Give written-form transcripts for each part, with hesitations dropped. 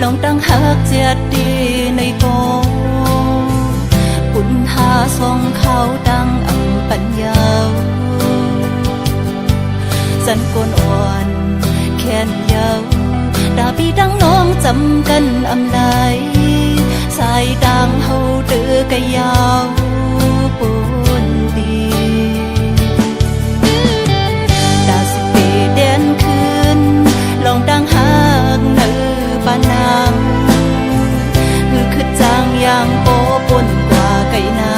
lòng đang hát giết đi này cô bún hà song khao đang ẩm bận nhau dân côn oan khen nhau đã bị đang nong chấm cân âm lại sai đang hầu tự cây nhau buồn đi đã sự bị đenขึ้นlòng đang hát nữ ban namคือจางยางโปปนกว่าไก่นา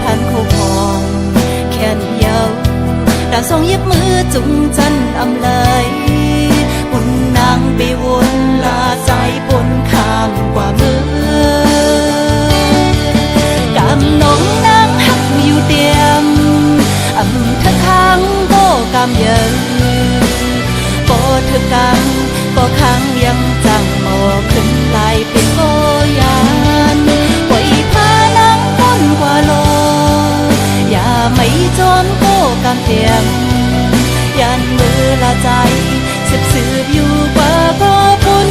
ท่านคู่พองแขนยาวดาส่งเย็บมือจุงจันอำเลยบุญนางบีวนลาใจปนข้ามกว่ามือกำน้องนางหักอยู่เตียมอำทักข้างโบกำเยอะโบเธอกังก็ค้างยังจังหมอขึ้นลายเป็นโกยานปล่อยพานังพ้นกว่าโลอย่าไม่จนโกกำเตียมยันมือละใจสืบอยู่กว่าก็ปุ่น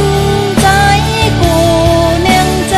ใจกูเนียงใจ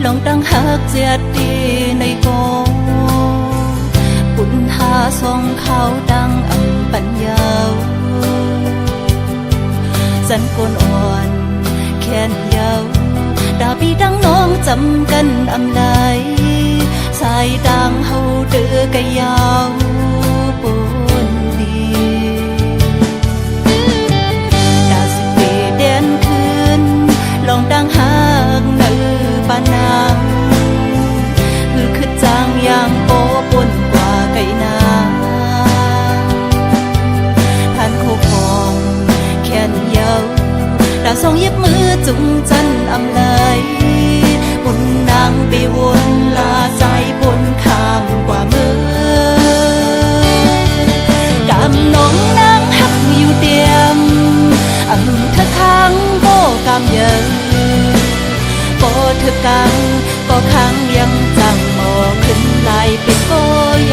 ลองตั้งหักเจียดดีในโกปุ่นหาสองเขาดังอำปัญญาสันโกนอ่อนแขนยาวดาบีดังน้องจำกันอำไหลสายดังเฮาเดือกะยาวปนดีดาสิเปเด่นขึ้นลองตั้งหักเนื้อปานางคือจางยางโปปนกว่าไก่นาท่านคู่พองแขนยาวดาส่งเย็บมือจุงจันอำเลยบุญนางบีวนลาใจปนข้ามกว่ามือกำน้องนางหักอยู่เตียมอำทักข้างโบกำเยอะโปเธอกังก็ค้างยังจังหมอขึ้นลายเป็นโก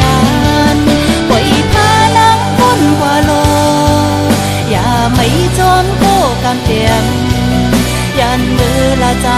ยานปล่อยพานังพ้นกว่าโลอย่าไม่จนโกกำเตียงยันมือละใจ